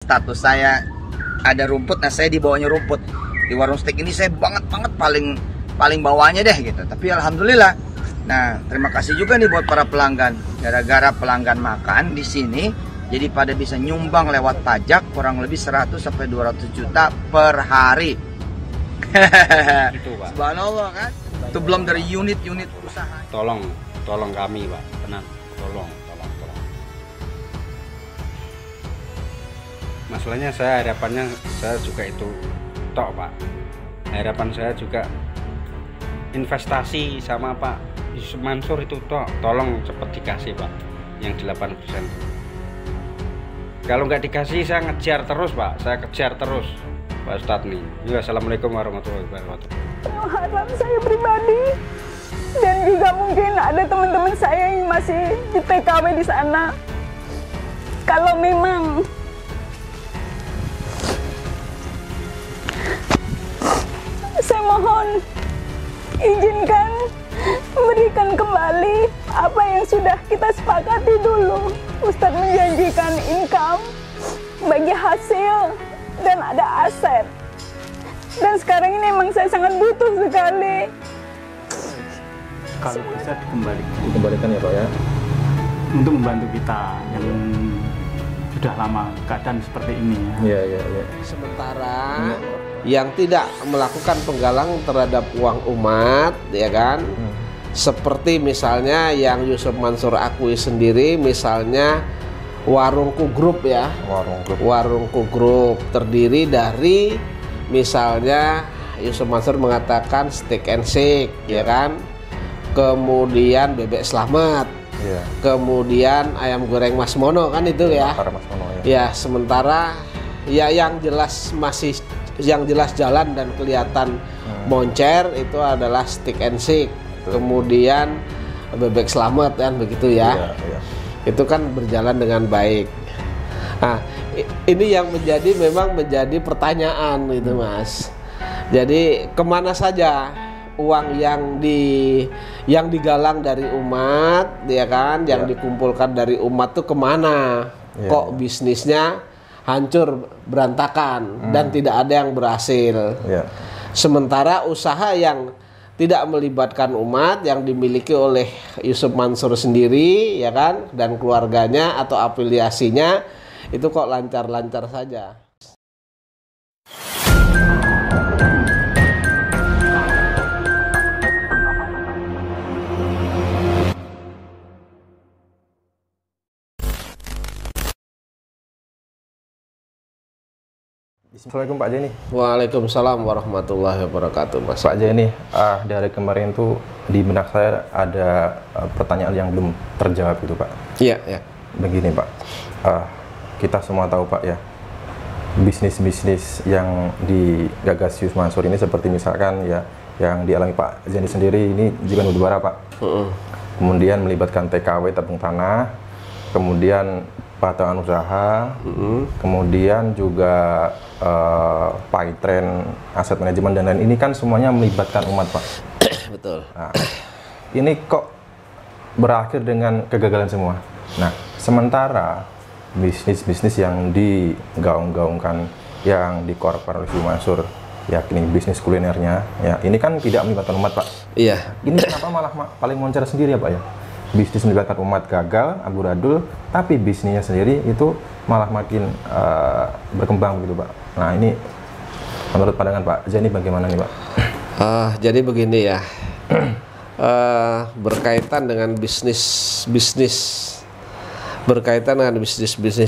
status saya ada rumput, nah saya di bawahnya rumput. Di warung steak ini saya banget paling bawahnya deh gitu. Tapi alhamdulillah. Nah, terima kasih juga nih buat para pelanggan. Gara-gara pelanggan makan di sini, jadi pada bisa nyumbang lewat pajak kurang lebih 100 sampai 200 juta per hari. Itu, Pak. Subhanallah kan. Itu belum dari unit-unit usaha. Tolong kami, Pak. Tenang, tolong. Masalahnya harapannya saya juga itu tok, Pak. Harapan saya juga investasi sama Pak Yusuf Mansur itu tok. Tolong cepet dikasih, Pak. Yang 8%. Kalau nggak dikasih saya ngejar terus, Pak. Saya kejar terus, Pak Ustadz nih. Ya, assalamualaikum warahmatullahi wabarakatuh. Harap saya pribadi dan juga mungkin ada teman-teman saya yang masih di TKW di sana. Kalau memang saya mohon izinkan berikan kembali apa yang sudah kita sepakati dulu. Ustadz menjanjikan income bagi hasil dan ada aset. Dan sekarang ini emang saya sangat butuh sekali. Kalau bisa dikembalikan ya Pak ya, untuk membantu kita yang sudah lama keadaan seperti ini ya. Iya. Sementara yang tidak melakukan penggalang terhadap uang umat, ya kan? Seperti misalnya yang Yusuf Mansur akui sendiri, misalnya Warungku Group ya. Warungku Group terdiri dari misalnya Yusuf Mansur mengatakan Steak and Shake, ya kan? Kemudian Bebek Slamet. Iya. Kemudian ayam goreng Mas Mono kan itu ya. Mas Mono, ya. Ya, sementara ya yang jelas jalan dan kelihatan moncer itu adalah Steak and Shake. Kemudian Bebek Slamet kan begitu ya. Iya. Itu kan berjalan dengan baik. Nah, ini yang memang menjadi pertanyaan itu Mas. Jadi kemana saja uang yang digalang dari umat, ya kan, yang dikumpulkan dari umat tuh kemana? Kok bisnisnya hancur berantakan dan tidak ada yang berhasil. Sementara usaha yang tidak melibatkan umat yang dimiliki oleh Yusuf Mansur sendiri, ya kan, dan keluarganya atau afiliasinya itu kok lancar-lancar saja. Assalamualaikum Pak Jeni. Waalaikumsalam warahmatullahi wabarakatuh, Mas. Pak Jeni, dari kemarin tuh di benak saya ada pertanyaan yang belum terjawab gitu Pak. Iya. Begini Pak, kita semua tahu Pak ya, bisnis-bisnis yang digagas Yusuf Mansur ini seperti misalkan ya yang dialami Pak Jeni sendiri ini juga Nudibara Pak. Kemudian melibatkan TKW tabung tanah, kemudian patungan usaha, kemudian juga Paytrend, aset manajemen dan lain ini kan semuanya melibatkan umat Pak. Betul. Nah, ini kok berakhir dengan kegagalan semua. Nah, sementara bisnis-bisnis yang digaung-gaungkan, yang dikorban oleh Yusuf Mansur, yakni bisnis kulinernya, ya ini kan tidak melibatkan umat Pak. Iya. Ini kenapa malah paling moncer sendiri ya Pak ya? Bisnis melibatkan umat gagal, amburadul, tapi bisnisnya sendiri itu malah makin berkembang begitu Pak. Nah ini menurut pandangan Pak Jeni bagaimana nih Pak? Jadi begini ya, berkaitan dengan bisnis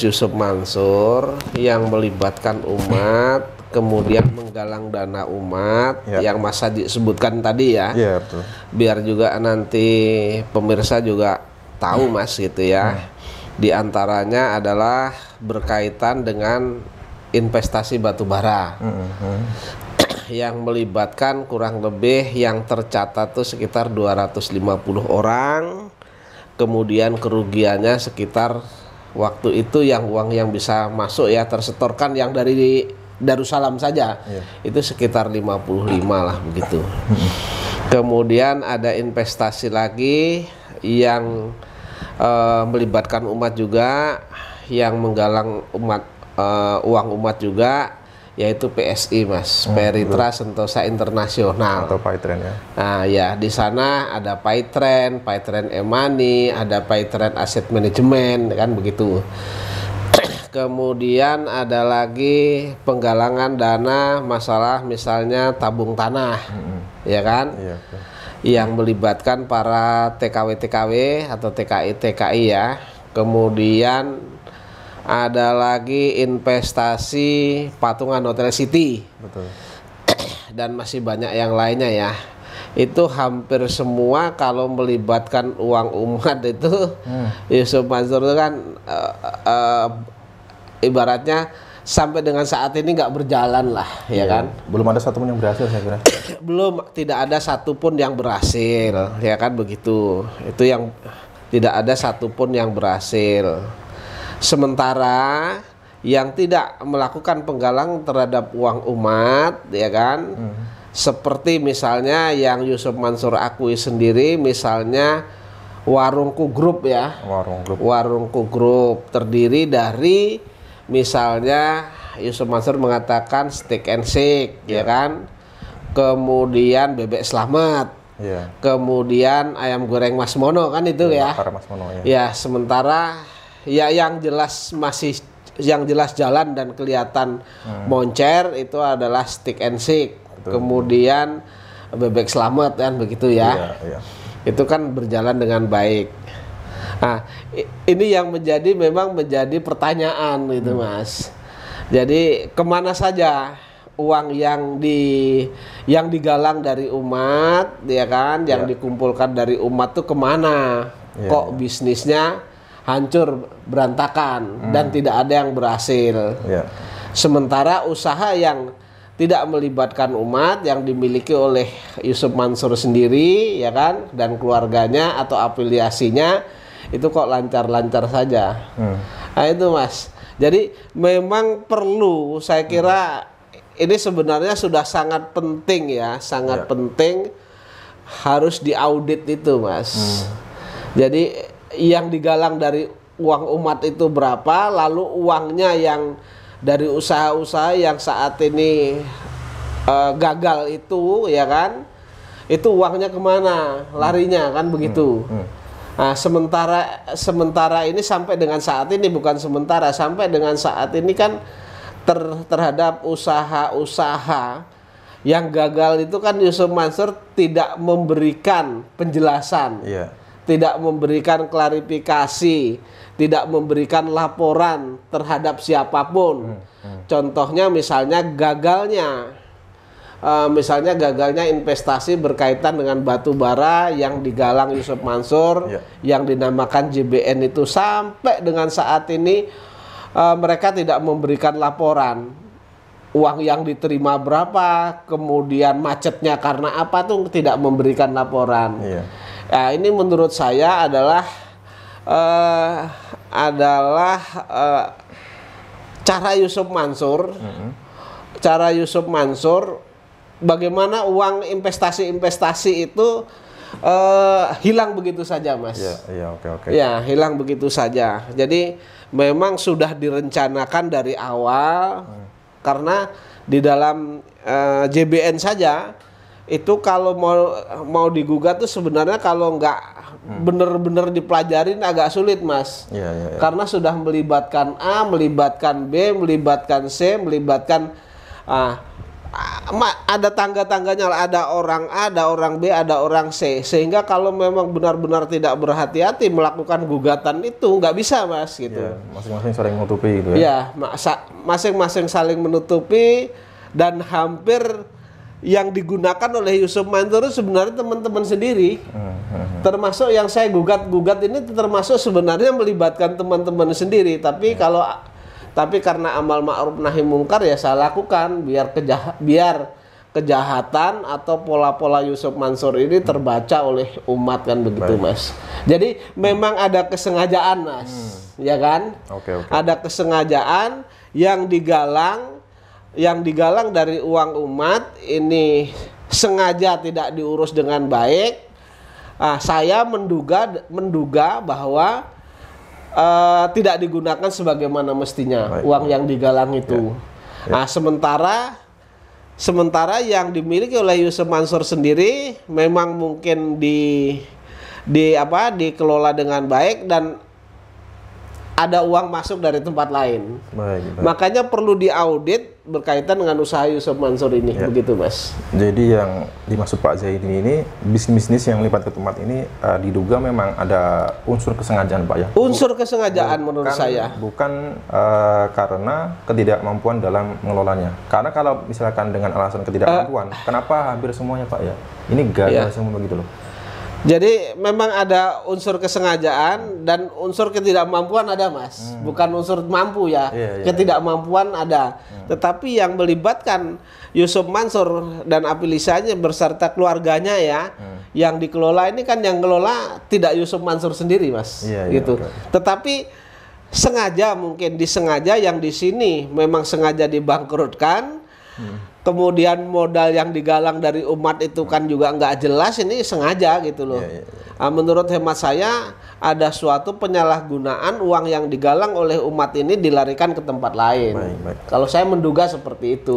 Yusuf Mansur yang melibatkan umat, kemudian menggalang dana umat yang masa disebutkan tadi ya. Iya betul. Biar juga nanti pemirsa juga tahu Mas gitu ya. Di antaranya adalah berkaitan dengan investasi batubara yang melibatkan kurang lebih yang tercatat tuh sekitar 250 orang. Kemudian kerugiannya sekitar waktu itu yang uang yang bisa masuk ya tersetorkan yang dari Darussalam saja itu sekitar 55 lah begitu. Kemudian ada investasi lagi yang melibatkan umat juga yang menggalang umat uang umat juga, yaitu PSI Mas, Peritra Sentosa Internasional atau Paytren ya. Nah ya, di sana ada Paytren e-money, ada Paytren Asset Management, kan begitu. Kemudian ada lagi penggalangan dana masalah misalnya tabung tanah, ya kan? Iya, betul. Yang melibatkan para TKW atau TKI ya. Kemudian ada lagi investasi patungan Hotel City. Betul. Dan masih banyak yang lainnya ya. Itu hampir semua kalau melibatkan uang umat itu Yusuf Mansur itu kan ibaratnya sampai dengan saat ini nggak berjalan lah, ya kan? Belum ada satupun yang berhasil saya kira. Belum, tidak ada satupun yang berhasil, ya kan begitu. Itu yang tidak ada satupun yang berhasil. Sementara yang tidak melakukan penggalang terhadap uang umat, ya kan? Seperti misalnya yang Yusuf Mansur akui sendiri, misalnya Warungku Group ya. Warungku Group terdiri dari misalnya Yusuf Mansur mengatakan steak and shake, ya kan? Kemudian bebek selamat. Kemudian ayam goreng Mas Mono kan itu ya. Mas Mono, ya. Ya, sementara ya yang jelas jalan dan kelihatan moncer itu adalah stick and shake. Kemudian bebek selamat kan begitu ya. Itu kan berjalan dengan baik. Nah, ini yang memang menjadi pertanyaan itu Mas. Jadi kemana saja uang yang digalang dari umat, ya kan, yang dikumpulkan dari umat tuh kemana? Kok bisnisnya hancur berantakan dan tidak ada yang berhasil. Sementara usaha yang tidak melibatkan umat yang dimiliki oleh Yusuf Mansur sendiri, ya kan, dan keluarganya atau afiliasinya itu kok lancar-lancar saja. Nah itu Mas. Jadi memang perlu, saya kira ini sebenarnya sudah sangat penting ya, sangat penting harus diaudit itu Mas. Jadi yang digalang dari uang umat itu berapa, lalu uangnya yang dari usaha-usaha yang saat ini gagal itu, ya kan, itu uangnya kemana larinya kan begitu. Nah, sementara ini sampai dengan saat ini, bukan sementara, sampai dengan saat ini kan terhadap usaha-usaha yang gagal itu kan Yusuf Mansur tidak memberikan penjelasan, tidak memberikan klarifikasi, tidak memberikan laporan terhadap siapapun. Contohnya misalnya gagalnya investasi berkaitan dengan batu bara yang digalang Yusuf Mansur, yang dinamakan JBN itu, sampai dengan saat ini mereka tidak memberikan laporan uang yang diterima berapa, kemudian macetnya karena apa tuh tidak memberikan laporan. Nah, ini menurut saya adalah cara Yusuf Mansur bagaimana uang investasi itu hilang begitu saja Mas. Ya, hilang begitu saja. Jadi memang sudah direncanakan dari awal, karena di dalam JBN saja itu kalau mau digugat tuh sebenarnya kalau nggak bener-bener dipelajarin agak sulit Mas. Karena sudah melibatkan A, melibatkan B, melibatkan C, melibatkan ada tangga-tangganya, ada orang A, ada orang B, ada orang C, sehingga kalau memang benar-benar tidak berhati-hati melakukan gugatan itu nggak bisa Mas gitu. Masing-masing saling menutupi gitu ya. Masing-masing saling menutupi, dan hampir yang digunakan oleh Yusuf Mansur sebenarnya teman-teman sendiri. Termasuk yang saya gugat ini termasuk sebenarnya melibatkan teman-teman sendiri, tapi tapi karena amal ma'ruf nahi mungkar ya saya lakukan biar kejahatan atau pola-pola Yusuf Mansur ini terbaca oleh umat kan begitu Mas. Jadi memang ada kesengajaan Mas, ya kan? Ada kesengajaan yang digalang dari uang umat ini sengaja tidak diurus dengan baik. Saya menduga bahwa tidak digunakan sebagaimana mestinya uang yang digalang itu. Nah, sementara yang dimiliki oleh Yusuf Mansur sendiri memang mungkin dikelola dengan baik dan ada uang masuk dari tempat lain. Makanya perlu diaudit berkaitan dengan usaha Yusuf Mansur ini, begitu Mas. Jadi yang dimaksud Pak Zaidi ini bisnis yang lipat ke tempat ini diduga memang ada unsur kesengajaan Pak ya? Unsur kesengajaan menurut saya. Bukan karena ketidakmampuan dalam mengelolanya. Karena kalau misalkan dengan alasan ketidakmampuan, kenapa hampir semuanya Pak ya? Ini gagal semua begitu loh. Jadi memang ada unsur kesengajaan dan unsur ketidakmampuan ada Mas, bukan unsur mampu ya. Ketidakmampuan ada, tetapi yang melibatkan Yusuf Mansur dan apilisanya berserta keluarganya ya, yang dikelola ini kan yang kelola tidak Yusuf Mansur sendiri Mas, gitu. Tetapi sengaja mungkin disengaja yang di sini memang sengaja dibangkrutkan. Kemudian modal yang digalang dari umat itu kan juga nggak jelas, ini sengaja gitu loh. Menurut hemat saya ada suatu penyalahgunaan uang yang digalang oleh umat ini dilarikan ke tempat lain. Kalau saya menduga seperti itu.